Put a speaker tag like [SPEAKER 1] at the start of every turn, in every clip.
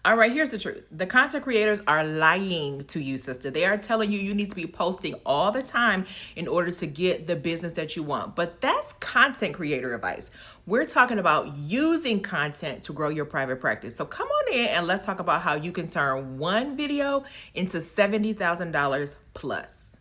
[SPEAKER 1] All right, here's the truth. The content creators are lying to you, sister. They are telling you you need to be posting all the time in order to get the business that you want. But that's content creator advice. We're talking about using content to grow your private practice. So come on in and let's talk about how you can turn one video into $70,000 plus.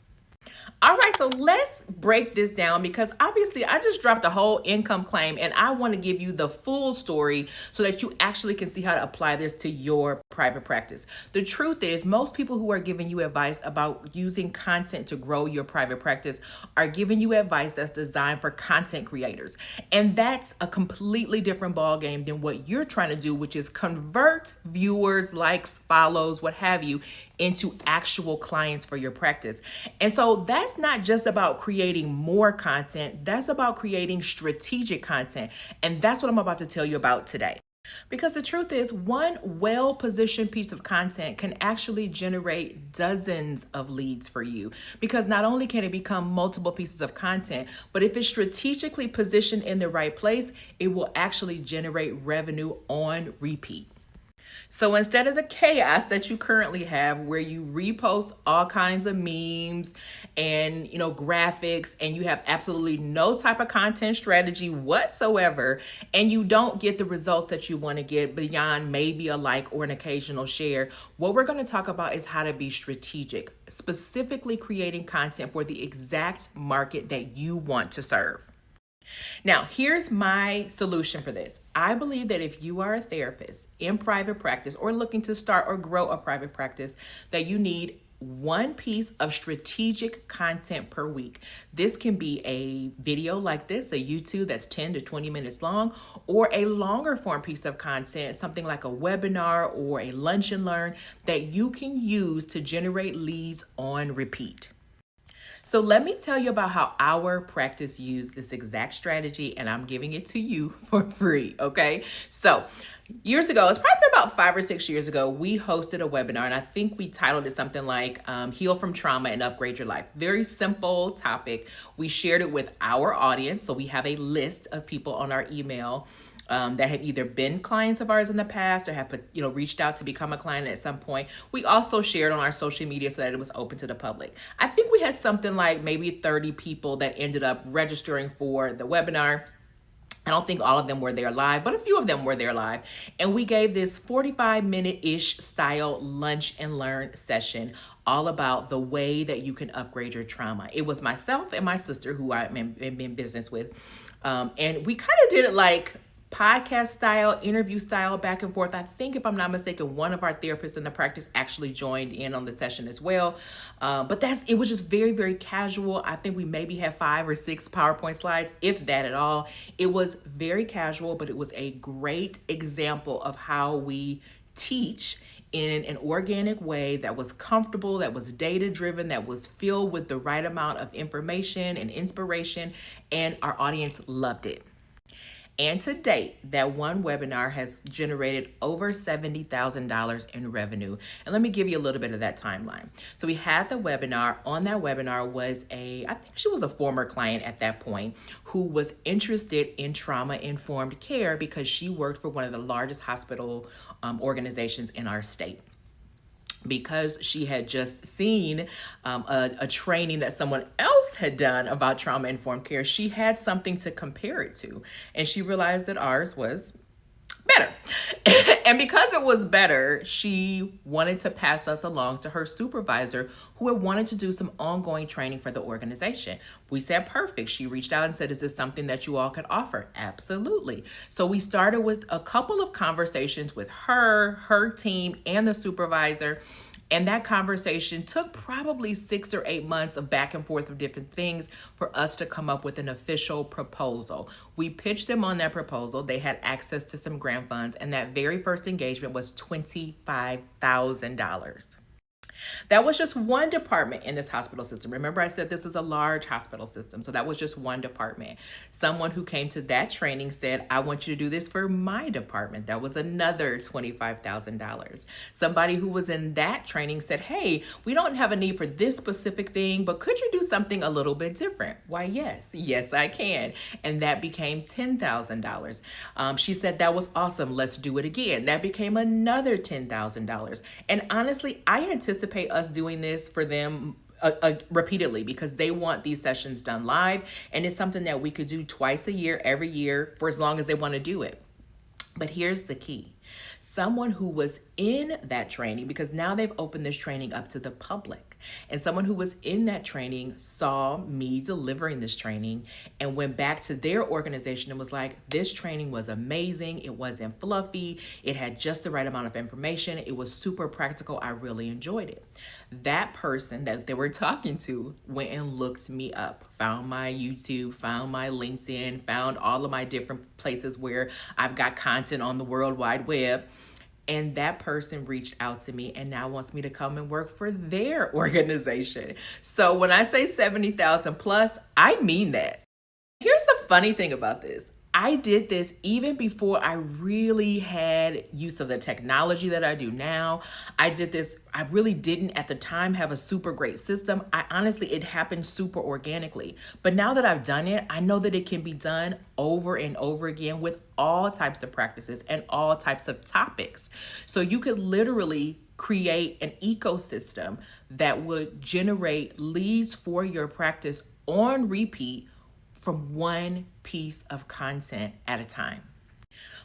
[SPEAKER 1] All right, so let's break this down because obviously I just dropped a whole income claim and I want to give you the full story so that you actually can see how to apply this to your private practice. The truth is, most people who are giving you advice about using content to grow your private practice are giving you advice that's designed for content creators. And that's a completely different ballgame than what you're trying to do, which is convert viewers, likes, follows, what have you, into actual clients for your practice. And so that's not just about creating more content, that's about creating strategic content. And that's what I'm about to tell you about today. Because the truth is, one well positioned piece of content can actually generate dozens of leads for you. Because not only can it become multiple pieces of content, but if it's strategically positioned in the right place, it will actually generate revenue on repeat. So instead of the chaos that you currently have where you repost all kinds of memes and graphics and you have absolutely no type of content strategy whatsoever and you don't get the results that you want to get beyond maybe a like or an occasional share, what we're going to talk about is how to be strategic, specifically creating content for the exact market that you want to serve. Now, here's my solution for this. I believe that if you are a therapist in private practice or looking to start or grow a private practice, that you need one piece of strategic content per week. This can be a video like this, a YouTube that's 10 to 20 minutes long, or a longer form piece of content, something like a webinar or a lunch and learn that you can use to generate leads on repeat. So let me tell you about how our practice used this exact strategy, and I'm giving it to you for free, okay? So years ago, it's probably about 5 or 6 years ago, we hosted a webinar, and I think we titled it something like Heal from Trauma and Upgrade Your Life. Very simple topic. We shared it with our audience, so we have a list of people on our email that have either been clients of ours in the past or have reached out to become a client at some point. We also shared on our social media so that it was open to the public. I think we had something like maybe 30 people that ended up registering for the webinar. I don't think all of them were there live, but a few of them were there live. And we gave this 45-minute-ish style lunch and learn session all about the way that you can upgrade your trauma. It was myself and my sister who I'm in business with. And we kind of did it like podcast style, interview style, back and forth. I think, if I'm not mistaken, one of our therapists in the practice actually joined in on the session as well. But it was just very, very casual. I think we maybe had 5 or 6 PowerPoint slides, if that at all. It was very casual, but it was a great example of how we teach in an organic way that was comfortable, that was data driven, that was filled with the right amount of information and inspiration, and our audience loved it. And to date, that one webinar has generated over $70,000 in revenue. And let me give you a little bit of that timeline. So we had the webinar. On that webinar was I think she was a former client at that point, who was interested in trauma-informed care because she worked for one of the largest hospital organizations in our state. Because she had just seen a training that someone else had done about trauma-informed care, she had something to compare it to. And she realized that ours was better. And because it was better, she wanted to pass us along to her supervisor who had wanted to do some ongoing training for the organization. We said, perfect. She reached out and said, is this something that you all could offer? Absolutely. So we started with a couple of conversations with her team, and the supervisor. And that conversation took probably 6 or 8 months of back and forth of different things for us to come up with an official proposal. We pitched them on that proposal. They had access to some grant funds, and that very first engagement was $25,000. That was just one department in this hospital system. Remember, I said this is a large hospital system. So that was just one department. Someone who came to that training said, I want you to do this for my department. That was another $25,000. Somebody who was in that training said, hey, we don't have a need for this specific thing, but could you do something a little bit different? Why, yes, I can. And that became $10,000. She said, that was awesome. Let's do it again. That became another $10,000. And honestly, I anticipate us doing this for them repeatedly because they want these sessions done live. And it's something that we could do twice a year, every year, for as long as they want to do it. But here's the key. Someone who was in that training, because now they've opened this training up to the public, and someone who was in that training saw me delivering this training and went back to their organization and was like, this training was amazing. It wasn't fluffy. It had just the right amount of information. It was super practical. I really enjoyed it. That person that they were talking to went and looked me up, found my YouTube, found my LinkedIn, found all of my different places where I've got content on the World Wide Web. And that person reached out to me and now wants me to come and work for their organization. So when I say 70,000 plus, I mean that. Here's the funny thing about this. I did this even before I really had use of the technology that I do now. I did this, I really didn't at the time have a super great system. It happened super organically. But now that I've done it, I know that it can be done over and over again with all types of practices and all types of topics. So you could literally create an ecosystem that would generate leads for your practice on repeat from one piece of content at a time.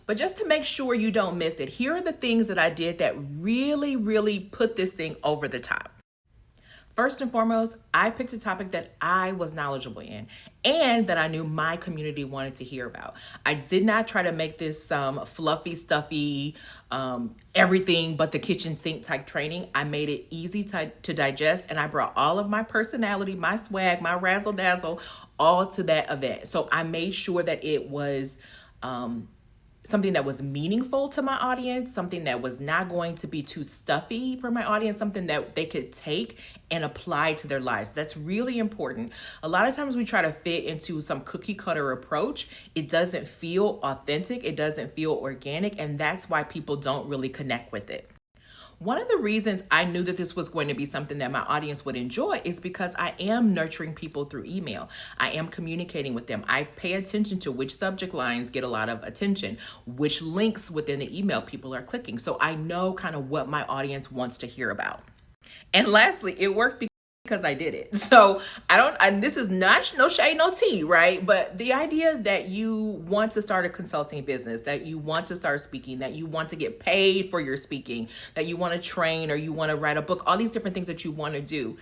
[SPEAKER 1] But just to make sure you don't miss it, here are the things that I did that really put this thing over the top. First and foremost, I picked a topic that I was knowledgeable in and that I knew my community wanted to hear about. I did not try to make this some fluffy, stuffy, everything but the kitchen sink type training. I made it easy to digest, and I brought all of my personality, my swag, my razzle dazzle, all to that event. So I made sure that it was something that was meaningful to my audience, something that was not going to be too stuffy for my audience, something that they could take and apply to their lives. That's really important. A lot of times we try to fit into some cookie cutter approach. It doesn't feel authentic. It doesn't feel organic. And that's why people don't really connect with it. One of the reasons I knew that this was going to be something that my audience would enjoy is because I am nurturing people through email. I am communicating with them. I pay attention to which subject lines get a lot of attention, which links within the email people are clicking. So I know kind of what my audience wants to hear about. And lastly, it worked because I did it. So this is not no shade, no tea, right? But the idea that you want to start a consulting business, that you want to start speaking, that you want to get paid for your speaking, that you want to train or you want to write a book, all these different things that you want to do,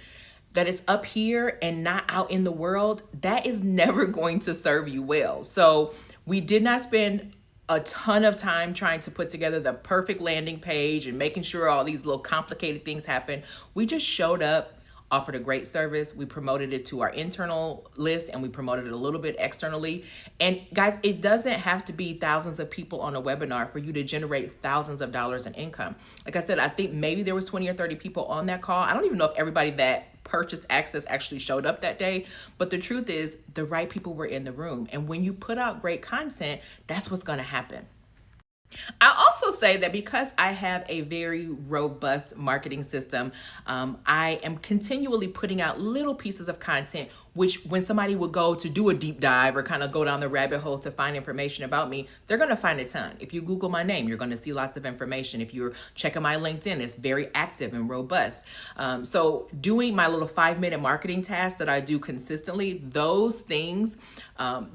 [SPEAKER 1] that it's up here and not out in the world, that is never going to serve you well. So we did not spend a ton of time trying to put together the perfect landing page and making sure all these little complicated things happen. We just showed up, offered a great service. We promoted it to our internal list and we promoted it a little bit externally. And guys, it doesn't have to be thousands of people on a webinar for you to generate thousands of dollars in income. Like I said, I think maybe there was 20 or 30 people on that call. I don't even know if everybody that purchased access actually showed up that day. But the truth is the right people were in the room. And when you put out great content, that's what's going to happen. I'll also say that because I have a very robust marketing system, I am continually putting out little pieces of content, which when somebody would go to do a deep dive or kind of go down the rabbit hole to find information about me, they're going to find a ton. If you Google my name, you're going to see lots of information. If you're checking my LinkedIn, it's very active and robust. So doing my little 5-minute marketing tasks that I do consistently, those things,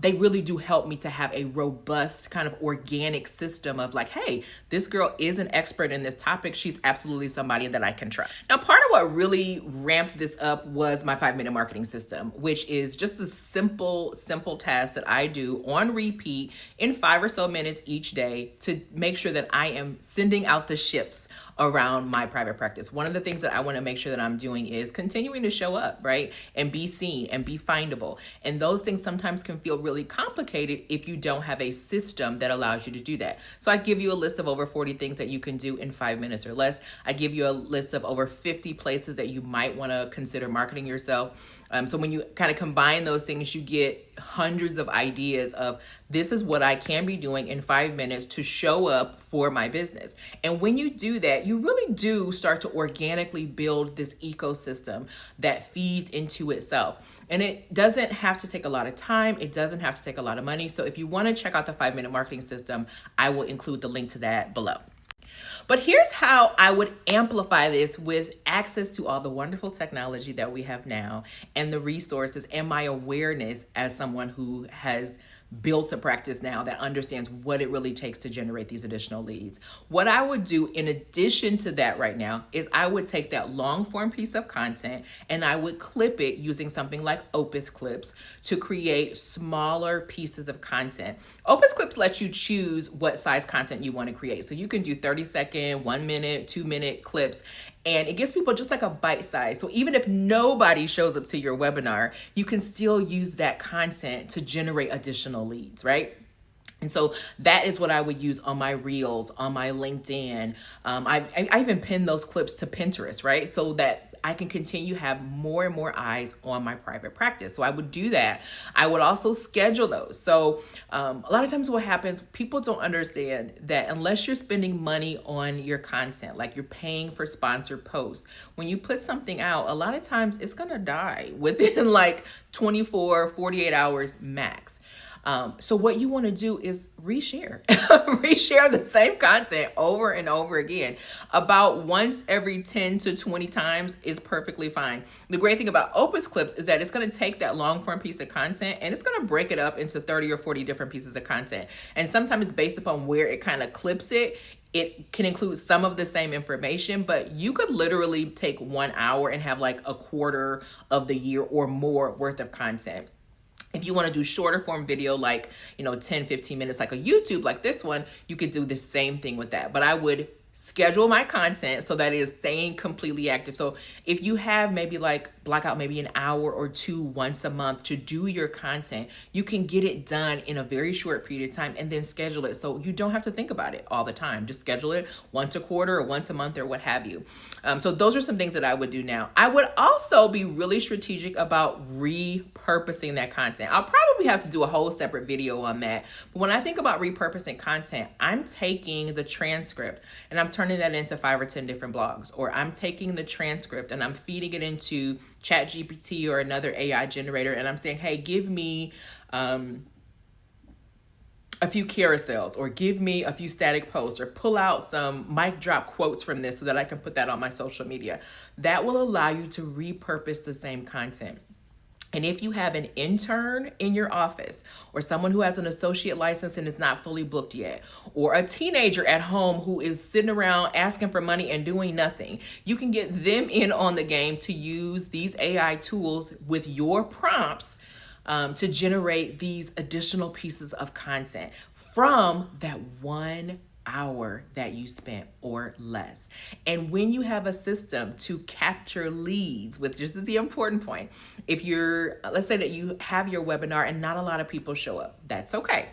[SPEAKER 1] they really do help me to have a robust kind of organic system of like, hey, this girl is an expert in this topic. She's absolutely somebody that I can trust. Now, part of what really ramped this up was my 5-minute marketing system, which is just the simple task that I do on repeat in 5 or so minutes each day to make sure that I am sending out the ships around my private practice. One of the things that I want to make sure that I'm doing is continuing to show up, right? And be seen and be findable. And those things sometimes can feel really complicated if you don't have a system that allows you to do that. So I give you a list of over 40 things that you can do in 5 minutes or less. I give you a list of over 50 places that you might want to consider marketing yourself. So when you kind of combine those things, you get hundreds of ideas of this is what I can be doing in 5 minutes to show up for my business. And when you do that, you really do start to organically build this ecosystem that feeds into itself. And it doesn't have to take a lot of time. It doesn't have to take a lot of money. So if you want to check out the 5-minute marketing system, I will include the link to that below. But here's how I would amplify this with access to all the wonderful technology that we have now and the resources and my awareness as someone who has built a practice now that understands what it really takes to generate these additional leads. What I would do in addition to that right now is I would take that long form piece of content and I would clip it using something like Opus Clips to create smaller pieces of content. Opus Clips lets you choose what size content you want to create. So you can do 30-second, 1 minute, 2-minute clips, and it gives people just like a bite size. So even if nobody shows up to your webinar, you can still use that content to generate additional leads, right? And so that is what I would use on my Reels, on my LinkedIn. I even pin those clips to Pinterest, right? So that I can continue to have more and more eyes on my private practice. So I would do that. I would also schedule those. So a lot of times what happens, people don't understand that unless you're spending money on your content, like you're paying for sponsored posts, when you put something out, a lot of times it's gonna die within like 24, 48 hours max. So what you want to do is reshare, reshare the same content over and over again. About once every 10 to 20 times is perfectly fine. The great thing about Opus Clips is that it's going to take that long form piece of content and it's going to break it up into 30 or 40 different pieces of content. And sometimes based upon where it kind of clips it, it can include some of the same information, but you could literally take 1 hour and have like a quarter of the year or more worth of content. If you want to do shorter form video, like, 10, 15 minutes, like a YouTube, like this one, you could do the same thing with that. But I would schedule my content so that it is staying completely active. So if you have maybe like block out maybe an hour or two once a month to do your content, you can get it done in a very short period of time and then schedule it. So you don't have to think about it all the time. Just schedule it once a quarter or once a month or what have you. So those are some things that I would do now. I would also be really strategic about repurposing that content. I'll probably have to do a whole separate video on that. But when I think about repurposing content, I'm taking the transcript and I'm turning that into 5 or 10 different blogs, or I'm taking the transcript and I'm feeding it into ChatGPT or another AI generator. And I'm saying, hey, give me a few carousels, or give me a few static posts, or pull out some mic drop quotes from this so that I can put that on my social media. That will allow you to repurpose the same content. And if you have an intern in your office, or someone who has an associate license and is not fully booked yet, or a teenager at home who is sitting around asking for money and doing nothing, you can get them in on the game to use these AI tools with your prompts to generate these additional pieces of content from that 1 hour that you spent or less. And when you have a system to capture leads, which this is the important point, if let's say that you have your webinar and not a lot of people show up, that's okay.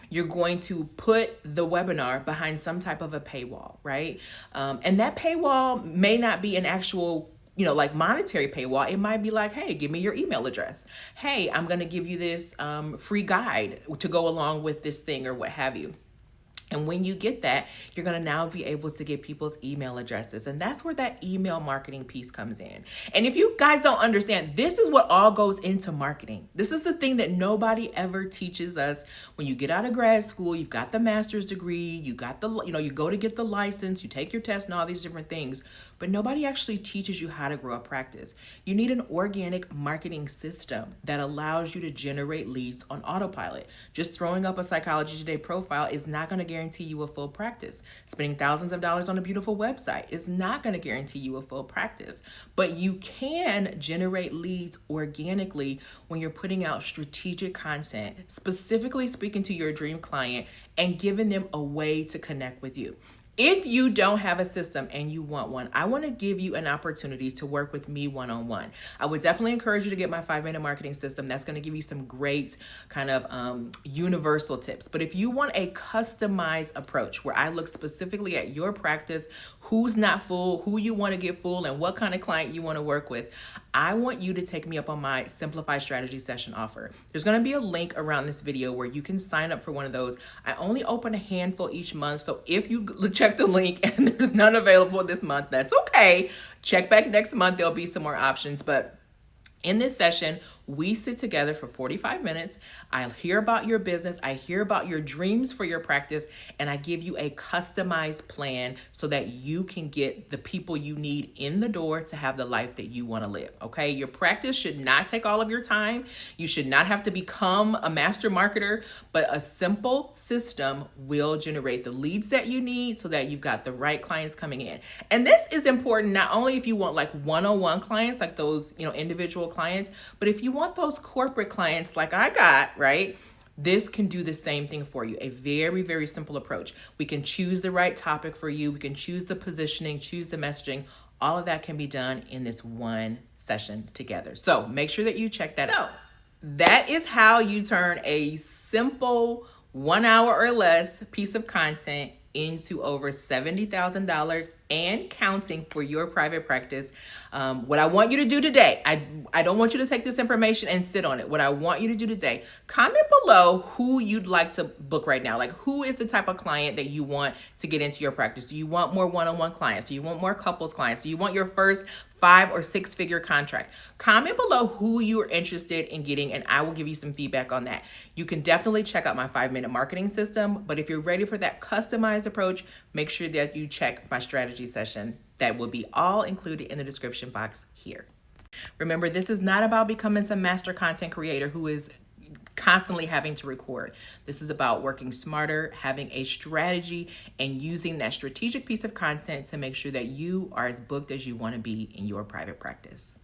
[SPEAKER 1] You're going to put the webinar behind some type of a paywall, right? And that paywall may not be an actual like monetary paywall. It might be like, hey, give me your email address. Hey, I'm going to give you this free guide to go along with this thing or what have you. And when you get that, you're going to now be able to get people's email addresses. And that's where that email marketing piece comes in. And if you guys don't understand, this is what all goes into marketing. This is the thing that nobody ever teaches us. When you get out of grad school, you've got the master's degree, you got you go to get the license, you take your test and all these different things. But nobody actually teaches you how to grow a practice. You need an organic marketing system that allows you to generate leads on autopilot. Just throwing up a Psychology Today profile is not going to guarantee you a full practice. Spending thousands of dollars on a beautiful website is not going to guarantee you a full practice. But you can generate leads organically when you're putting out strategic content, specifically speaking to your dream client and giving them a way to connect with you. If you don't have a system and you want one, I want to give you an opportunity to work with me one-on-one. I would definitely encourage you to get my 5-minute marketing system. That's going to give you some great kind of universal tips. But if you want a customized approach where I look specifically at your practice, who's not full, who you want to get full, and what kind of client you want to work with, I want you to take me up on my Simplified Strategy Session offer. There's going to be a link around this video where you can sign up for one of those. I only open a handful each month, so if you check the link and there's none available this month, that's okay. Check back next month, there'll be some more options. But in this session, we sit together for 45 minutes. I hear about your business. I hear about your dreams for your practice, and I give you a customized plan so that you can get the people you need in the door to have the life that you want to live. Okay. Your practice should not take all of your time. You should not have to become a master marketer, but a simple system will generate the leads that you need so that you've got the right clients coming in. And this is important not only if you want like one-on-one clients, like those, individual clients, but if you want those corporate clients like I got, right? This can do the same thing for you. A very, very simple approach. We can choose the right topic for you. We can choose the positioning, choose the messaging. All of that can be done in this one session together. So make sure that you check that out. That is how you turn a simple 1 hour or less piece of content into over $70,000 and counting for your private practice. What I want you to do today, I don't want you to take this information and sit on it. What I want you to do today, comment below who you'd like to book right now. Like, who is the type of client that you want to get into your practice? Do you want more one-on-one clients? Do you want more couples clients? Do you want your first 5 or 6-figure contract? Comment below who you are interested in getting, and I will give you some feedback on that. You can definitely check out my 5-minute marketing system, but if you're ready for that customized approach, make sure that you check my strategy session. That will be all included in the description box here. Remember, this is not about becoming some master content creator who is constantly having to record. This is about working smarter, having a strategy, and using that strategic piece of content to make sure that you are as booked as you want to be in your private practice.